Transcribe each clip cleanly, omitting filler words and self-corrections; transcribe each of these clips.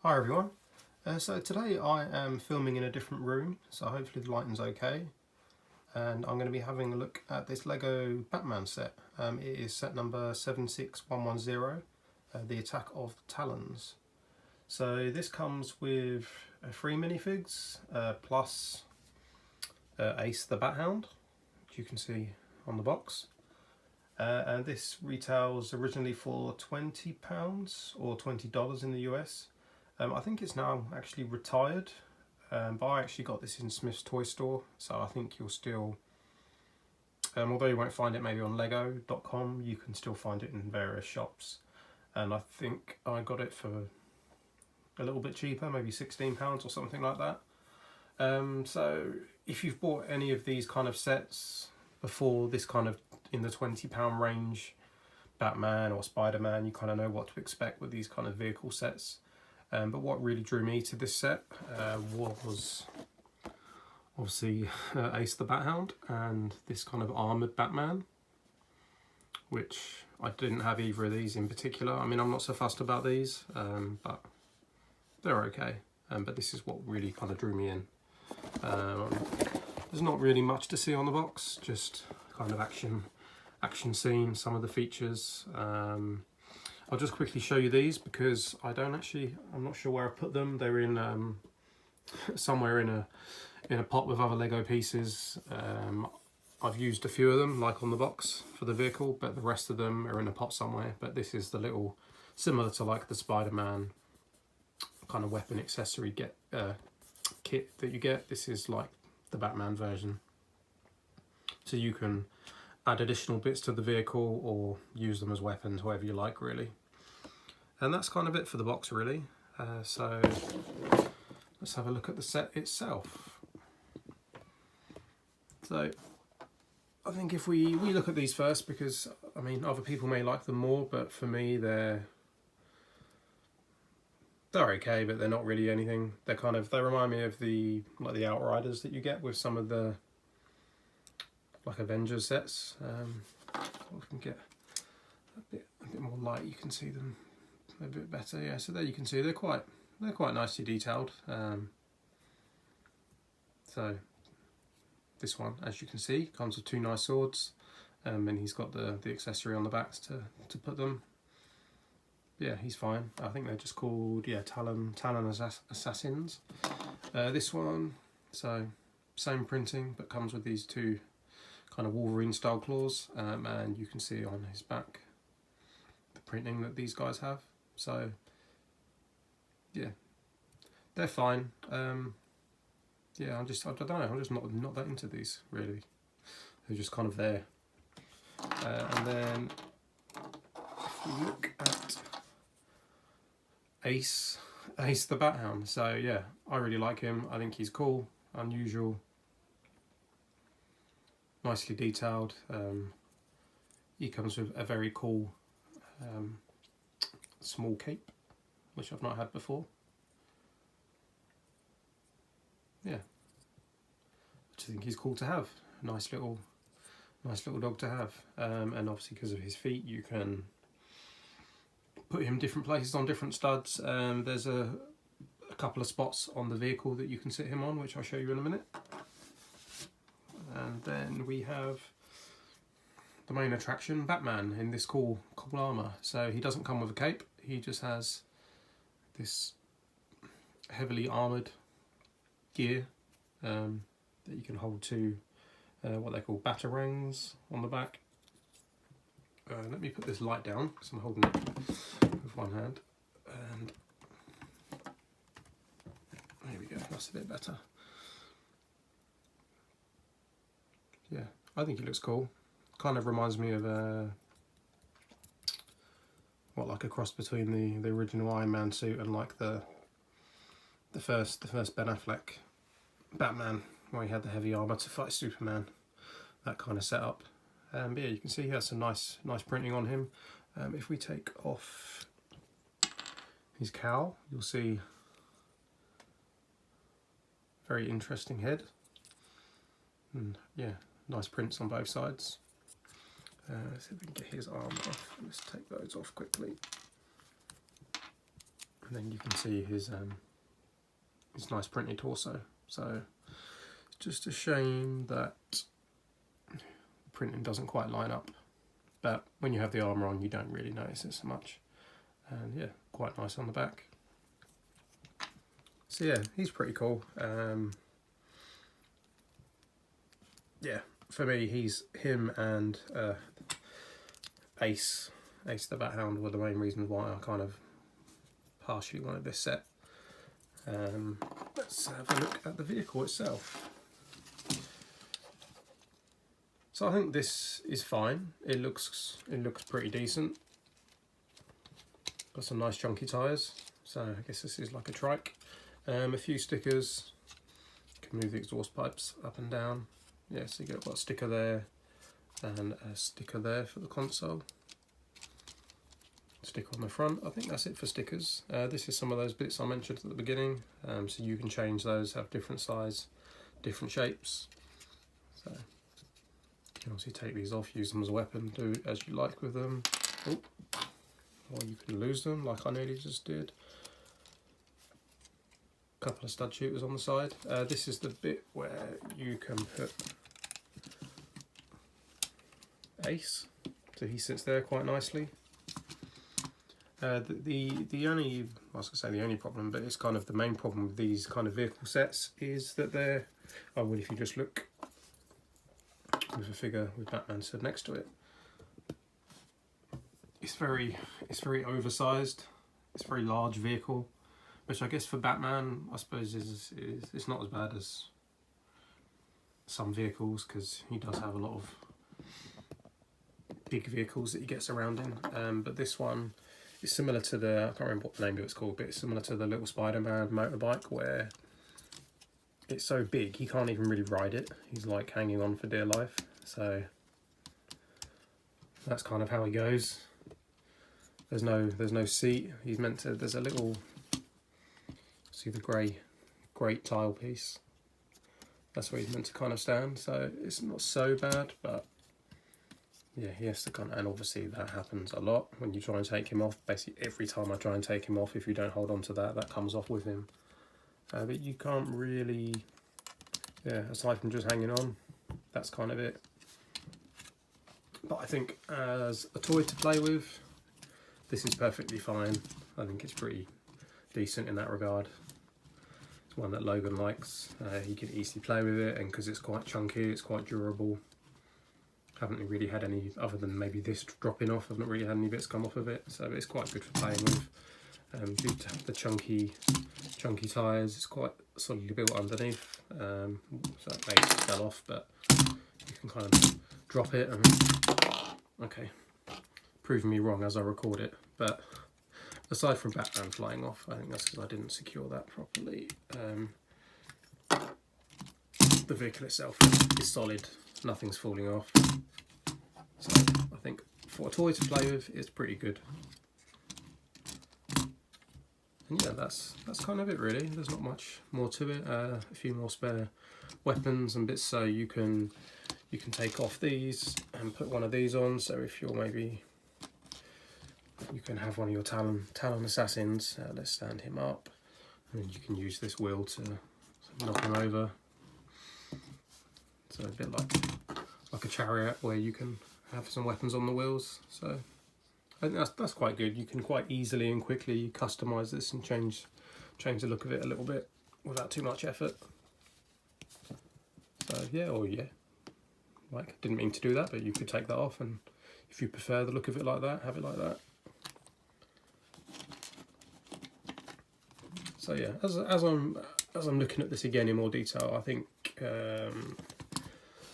Hi everyone. So today I am filming in a different room, so hopefully the lighting's okay. And I'm going to be having a look at this Lego Batman set. It is set number 76110, the Attack of the Talons. So this comes with 3 minifigs plus Ace the Bat Hound, which you can see on the box. And this retails originally for £20 or $20 in the US. I think it's now actually retired, but I actually got this in Smith's Toy Store, so I think you'll still, although you won't find it maybe on lego.com, you can still find it in various shops. And I think I got it for a little bit cheaper, maybe £16 or something like that. So if you've bought any of these kind of sets before, this kind of in the £20 range, Batman or Spider-Man, you kind of know what to expect with these kind of vehicle sets. But what really drew me to this set was obviously Ace the Bat Hound and this kind of armoured Batman, which I didn't have either of these in particular. I mean, I'm not so fussed about these, but they're okay. But this is what really kind of drew me in. There's not really much to see on the box, just kind of action scene, some of the features. I'll just quickly show you these because I'm not sure where I put them. They're in somewhere in a pot with other Lego pieces. I've used a few of them, like on the box for the vehicle, but the rest of them are in a pot somewhere. But this is the little, similar to like the Spider-Man kind of weapon accessory kit that you get. This is like the Batman version. So you can add additional bits to the vehicle or use them as weapons, however you like really. And that's kind of it for the box really. So let's have a look at the set itself. So I think if we look at these first, because I mean other people may like them more, but for me they're okay, but they're not really anything. They remind me of the Outriders that you get with some of the like Avengers sets. We can get a bit more light, you can see them a bit better. Yeah, so there you can see they're quite nicely detailed. So this one, as you can see, comes with 2 nice swords, and he's got the accessory on the backs to put them. Yeah, he's fine. I think they're just called Talon Assassins. This one, so same printing, but comes with these 2 kind of Wolverine style claws, and you can see on his back the printing that these guys have. So yeah, they're fine. Yeah, I don't know, I'm just not that into these really. They're just kind of there. And then if we look at Ace the Bat Hound, so yeah, I really like him. I think he's cool, unusual, nicely detailed. He comes with a very cool small cape, which I've not had before. Yeah, I think he's cool to have. Nice little dog to have. And obviously because of his feet, you can put him different places on different studs. There's a couple of spots on the vehicle that you can sit him on, which I'll show you in a minute. And then we have the main attraction, Batman, in this cool armour. So he doesn't come with a cape, he just has this heavily armoured gear that you can hold to what they call batarangs on the back. Let me put this light down because I'm holding it with one hand. And there we go, that's a bit better. Yeah, I think he looks cool. Kind of reminds me of like a cross between the original Iron Man suit and like the first Ben Affleck Batman, where he had the heavy armour to fight Superman. That kind of setup. But yeah, you can see he has some nice printing on him. If we take off his cowl, you'll see very interesting head. And yeah, nice prints on both sides. Let's see if we can get his arm off. Let's take those off quickly. and then you can see his nice printed torso. So it's just a shame that the printing doesn't quite line up, but when you have the armour on you don't really notice it so much. And yeah, quite nice on the back. So yeah, he's pretty cool. Yeah, for me, him and Ace the Bat Hound were the main reasons why I kind of partially wanted this set. Let's have a look at the vehicle itself. So I think this is fine. It looks pretty decent. Got some nice chunky tyres. So I guess this is like a trike. A few stickers. Can move the exhaust pipes up and down. Yeah, so you got a sticker there and a sticker there for the console. Sticker on the front. I think that's it for stickers. This is some of those bits I mentioned at the beginning. So you can change those, have different size, different shapes. So you can obviously take these off, use them as a weapon, do as you like with them. Oh. Or you can lose them like I nearly just did. Couple of stud shooters on the side. This is the bit where you can put Ace, so he sits there quite nicely. The only, I was going to say the only problem, but it's kind of the main problem with these kind of vehicle sets is that they're, oh well, if you just look with a figure with Batman stood next to it, it's very oversized. It's a very large vehicle, which I guess for Batman, I suppose is it's not as bad as some vehicles, because he does have a lot of big vehicles that he gets around in. But this one is similar to the, I can't remember what the name of it's called, but it's similar to the little Spider-Man motorbike, where it's so big he can't even really ride it. He's like hanging on for dear life. So that's kind of how he goes. There's no seat. He's meant to. There's a little. See the grey tile piece. That's where he's meant to kind of stand. So it's not so bad, but yeah, he has to kind of. And obviously that happens a lot when you try and take him off. Basically every time I try and take him off, if you don't hold on to that comes off with him. But you can't really. Yeah, aside from just hanging on, that's kind of it. But I think as a toy to play with, this is perfectly fine. I think it's pretty decent in that regard. It's one that Logan likes. He can easily play with it, and because it's quite chunky, it's quite durable. Haven't really had any, other than maybe this dropping off, I've not really had any bits come off of it, so it's quite good for playing with. Due to the chunky tyres, it's quite solidly built underneath, so it makes it fell off, but you can kind of drop it and, okay, proving me wrong as I record it. But aside from Batman flying off, I think that's because I didn't secure that properly. The vehicle itself is solid, nothing's falling off, so I think for a toy to play with, it's pretty good. And yeah, that's kind of it really. There's not much more to it. A few more spare weapons and bits, so you can take off these and put one of these on. So if you're maybe, you can have one of your Talon assassins. Let's stand him up, and you can use this wheel to knock him over. So a bit like a chariot, where you can have some weapons on the wheels. So I think that's quite good. You can quite easily and quickly customise this and change the look of it a little bit without too much effort. So yeah, like, didn't mean to do that, but you could take that off, and if you prefer the look of it like that, have it like that. So yeah, as I'm looking at this again in more detail, I think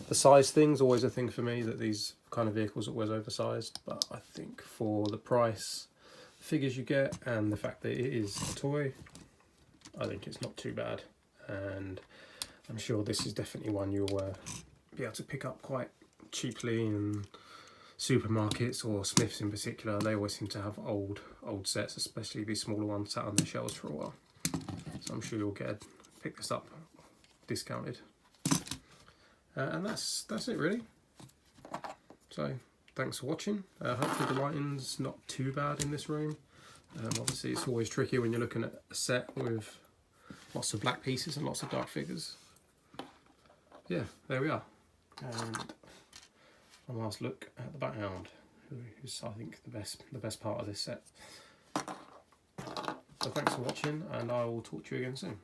the size thing's always a thing for me, that these kind of vehicles are always oversized, but I think for the price, figures you get, and the fact that it is a toy, I think it's not too bad, and I'm sure this is definitely one you'll be able to pick up quite cheaply in supermarkets, or Smiths in particular. They always seem to have old sets, especially these smaller ones, sat on their shelves for a while, so I'm sure you'll pick this up discounted. And that's it really. So thanks for watching. Hopefully the lighting's not too bad in this room. Obviously it's always tricky when you're looking at a set with lots of black pieces and lots of dark figures. Yeah, there we are. And a last look at the Bat Hound, who's I think the best part of this set. So thanks for watching, and I will talk to you again soon.